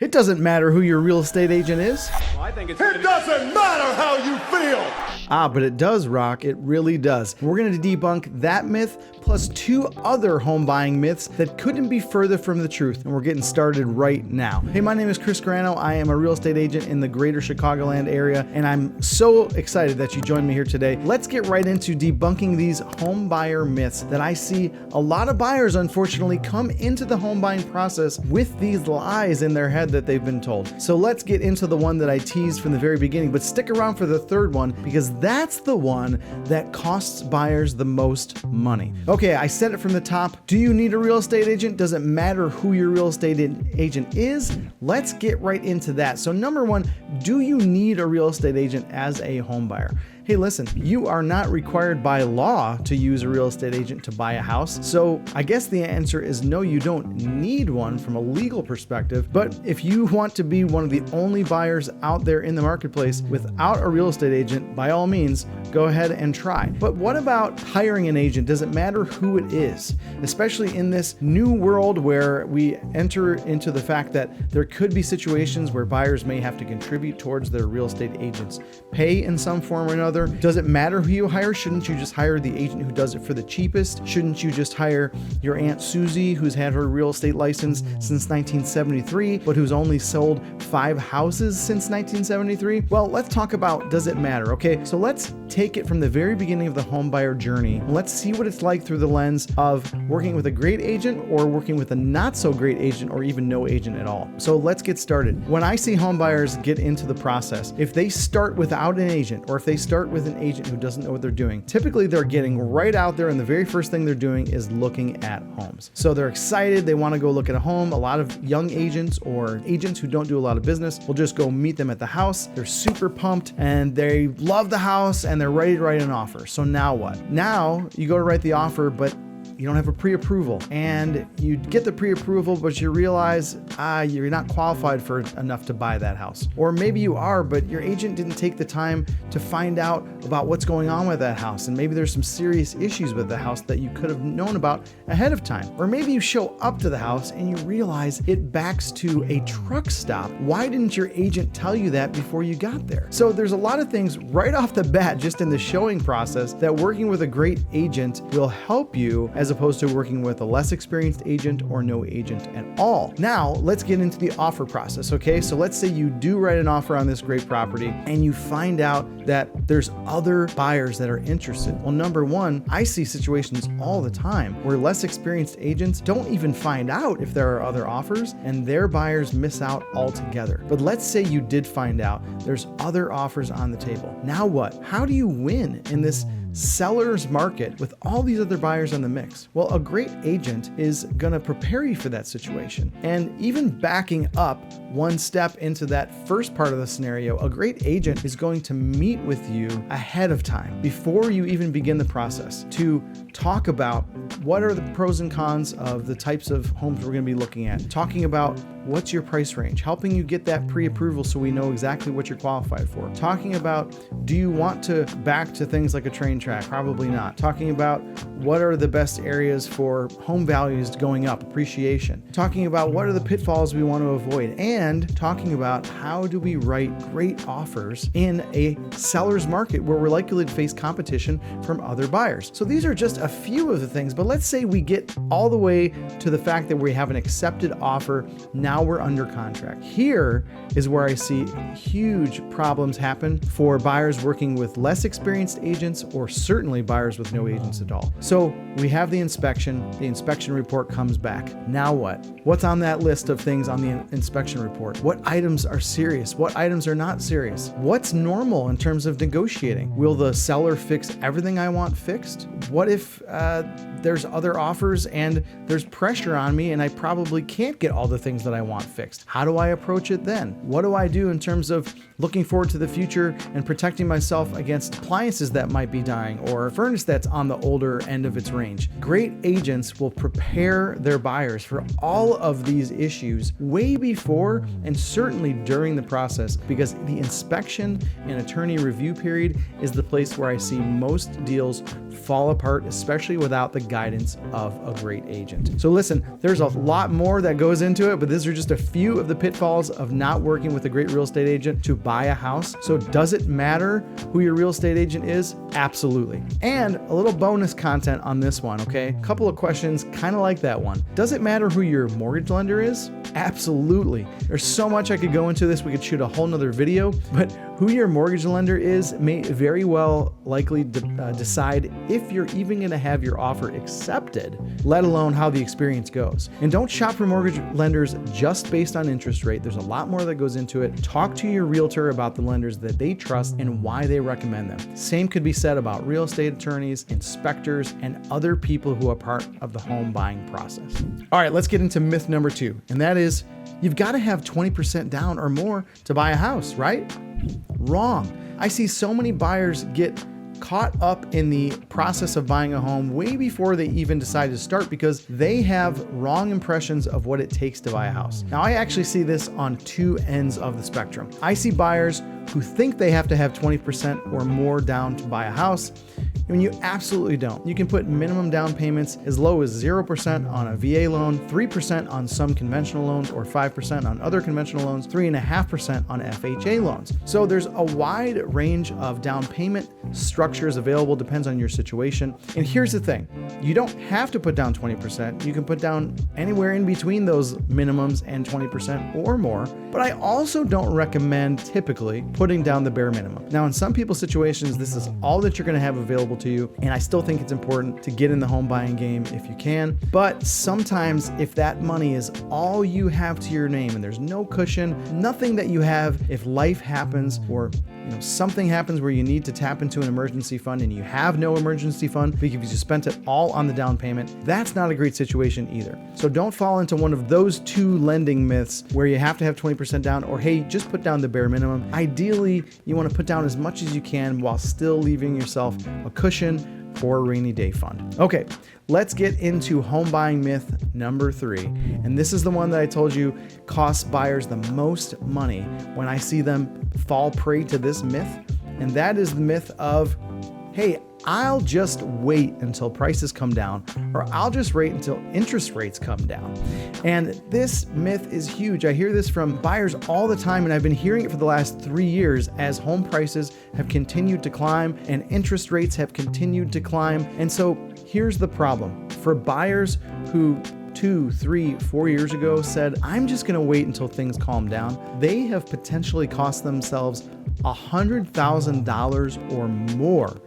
It doesn't matter who your real estate agent is. It doesn't matter how you feel. But it does, Rock. It really does. We're going to debunk that myth plus 2 other home buying myths that couldn't be further from the truth. And we're getting started right now. Hey, my name is Chris Grano. I am a real estate agent in the greater Chicagoland area, and I'm so excited that you joined me here today. Let's get right into debunking these home buyer myths that I see a lot of buyers, unfortunately, come into the home buying process with these lies in their head that they've been told. So let's get into the one that I teased from the very beginning, but stick around for the third one because that's the one that costs buyers the most money. Okay, I said it from the top. Do you need a real estate agent? Doesn't matter who your real estate agent is. Let's get right into that. So number one, do you need a real estate agent as a home buyer? Hey, listen, you are not required by law to use a real estate agent to buy a house. So I guess the answer is no, you don't need one from a legal perspective. But if you want to be one of the only buyers out there in the marketplace without a real estate agent, by all means, go ahead and try. But what about hiring an agent? Does it matter who it is? Especially in this new world where we enter into the fact that there could be situations where buyers may have to contribute towards their real estate agent's pay in some form or another. Does it matter who you hire? Shouldn't you just hire the agent who does it for the cheapest? Shouldn't you just hire your Aunt Susie, who's had her real estate license since 1973, but who's only sold 5 houses since 1973? Well, let's talk about does it matter, okay? So let's take it from the very beginning of the home buyer journey. Let's see what it's like through the lens of working with a great agent or working with a not so great agent or even no agent at all. So let's get started. When I see home buyers get into the process, if they start without an agent or if they start with an agent who doesn't know what they're doing, typically they're getting right out there and the very first thing they're doing is looking at homes. So they're excited, they want to go look at a home. A lot of young agents or agents who don't do a lot of business will just go meet them at the house. They're super pumped and they love the house and they're ready to write an offer. So now what? Now you go to write the offer, but you don't have a pre-approval and you get the pre-approval, but you realize you're not qualified for enough to buy that house. Or maybe you are, but your agent didn't take the time to find out about what's going on with that house. And maybe there's some serious issues with the house that you could have known about ahead of time. Or maybe you show up to the house and you realize it backs to a truck stop. Why didn't your agent tell you that before you got there? So there's a lot of things right off the bat, just in the showing process, that working with a great agent will help you as opposed to working with a less experienced agent or no agent at all. Now, let's get into the offer process, okay? So let's say you do write an offer on this great property and you find out that there's other buyers that are interested. Well, number one, I see situations all the time where less experienced agents don't even find out if there are other offers and their buyers miss out altogether. But let's say you did find out there's other offers on the table. Now what? How do you win in this seller's market with all these other buyers in the mix? Well, a great agent is going to prepare you for that situation. And even backing up one step into that first part of the scenario, a great agent is going to meet with you ahead of time before you even begin the process to talk about what are the pros and cons of the types of homes we're going to be looking at, talking about what's your price range, helping you get that pre-approval so we know exactly what you're qualified for, talking about do you want to back to things like a train track? Probably not. Talking about what are the best areas for home values going up, appreciation, talking about what are the pitfalls we want to avoid, and talking about how do we write great offers in a seller's market where we're likely to face competition from other buyers. So these are just a few of the things, but let's say we get all the way to the fact that we have an accepted offer. Now we're under contract. Here is where I see huge problems happen for buyers working with less experienced agents or certainly buyers with no agents at all. So we have the inspection report comes back. Now what? What's on that list of things on the inspection report? What items are serious? What items are not serious? What's normal in terms of negotiating? Will the seller fix everything I want fixed? What if there's other offers and there's pressure on me and I probably can't get all the things that I want fixed? How do I approach it then? What do I do in terms of looking forward to the future and protecting myself against appliances that might be dying or a furnace that's on the older end end of its range. Great agents will prepare their buyers for all of these issues way before and certainly during the process, because the inspection and attorney review period is the place where I see most deals fall apart, especially without the guidance of a great agent. So listen, there's a lot more that goes into it, but these are just a few of the pitfalls of not working with a great real estate agent to buy a house. So does it matter who your real estate agent is? Absolutely. And a little bonus content on this one, okay? A couple of questions kind of like that one. Does it matter who your mortgage lender is? Absolutely. There's so much I could go into this. We could shoot a whole nother video, but who your mortgage lender is may very well likely decide if you're even going to have your offer accepted, let alone how the experience goes. And don't shop for mortgage lenders just based on interest rate. There's a lot more that goes into it. Talk to your realtor about the lenders that they trust and why they recommend them. Same could be said about real estate attorneys, inspectors, and other people who are part of the home buying process. All right, let's get into myth number 2, and that is you've got to have 20% down or more to buy a house, right? Wrong. I see so many buyers get caught up in the process of buying a home way before they even decide to start because they have wrong impressions of what it takes to buy a house. Now, I actually see this on two ends of the spectrum. I see buyers who think they have to have 20% or more down to buy a house, when you absolutely don't. You can put minimum down payments as low as 0% on a VA loan, 3% on some conventional loans, or 5% on other conventional loans, 3.5% on FHA loans. So there's a wide range of down payment structures available, depends on your situation. And here's the thing, you don't have to put down 20%. You can put down anywhere in between those minimums and 20% or more. But I also don't recommend typically putting down the bare minimum. Now, in some people's situations, this is all that you're going to have available to you. And I still think it's important to get in the home buying game if you can. But sometimes if that money is all you have to your name and there's no cushion, nothing that you have if life happens or something happens where you need to tap into an emergency fund and you have no emergency fund because you spent it all on the down payment, that's not a great situation either. So don't fall into one of those two lending myths where you have to have 20% down or hey, just put down the bare minimum. Ideally, you want to put down as much as you can while still leaving yourself a cushion for a rainy day fund. Okay, let's get into home buying myth number 3. And this is the one that I told you costs buyers the most money when I see them fall prey to this myth. And that is the myth of, hey, I'll just wait until prices come down, or I'll just wait until interest rates come down. And this myth is huge. I hear this from buyers all the time, and I've been hearing it for the last 3 years as home prices have continued to climb and interest rates have continued to climb. And so here's the problem. For buyers who 2, 3, 4 years ago said, I'm just going to wait until things calm down, they have potentially cost themselves $100,000 or more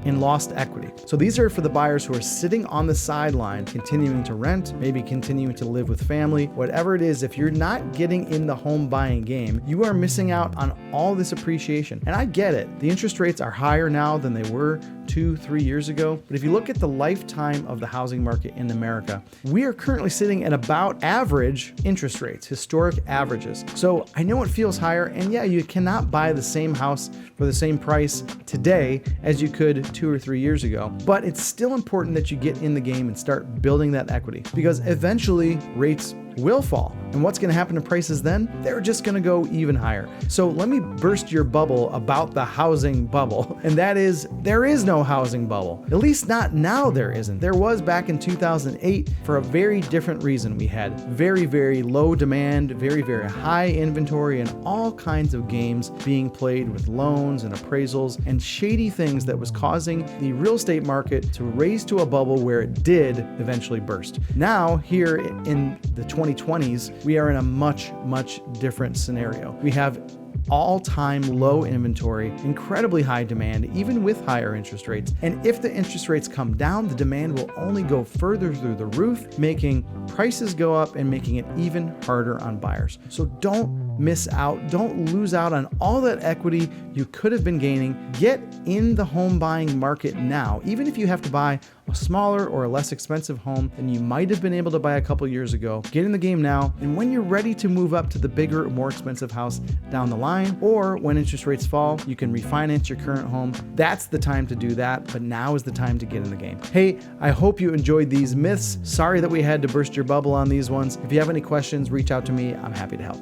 in lost equity. So these are for the buyers who are sitting on the sideline, continuing to rent, maybe continuing to live with family, whatever it is. If you're not getting in the home buying game, you are missing out on all this appreciation. And I get it. The interest rates are higher now than they were 2, 3 years ago. But if you look at the lifetime of the housing market in America, we are currently sitting at about average interest rates, historic averages. So I know it feels higher, and yeah, you cannot buy the same house for the same price today as you could 2 or 3 years ago. But it's still important that you get in the game and start building that equity, because eventually rates will fall. And what's going to happen to prices then? They're just going to go even higher. So let me burst your bubble about the housing bubble. And that is, there is no housing bubble. At least not now there isn't. There was back in 2008 for a very different reason. We had very, very low demand, very, very high inventory, and all kinds of games being played with loans and appraisals and shady things that was causing the real estate market to raise to a bubble where it did eventually burst. Now, here in the 2020s, we are in a much, much different scenario. We have all-time low inventory, incredibly high demand, even with higher interest rates. And if the interest rates come down, the demand will only go further through the roof, making prices go up and making it even harder on buyers. So don't miss out. Don't lose out on all that equity you could have been gaining. Get in the home buying market now, even if you have to buy a smaller or a less expensive home than you might have been able to buy a couple years ago. Get in the game now, and when you're ready to move up to the bigger, more expensive house down the line, or when interest rates fall, you can refinance your current home. That's the time to do that, but now is the time to get in the game. Hey, I hope you enjoyed these myths. Sorry that we had to burst your bubble on these ones. If you have any questions, reach out to me. I'm happy to help.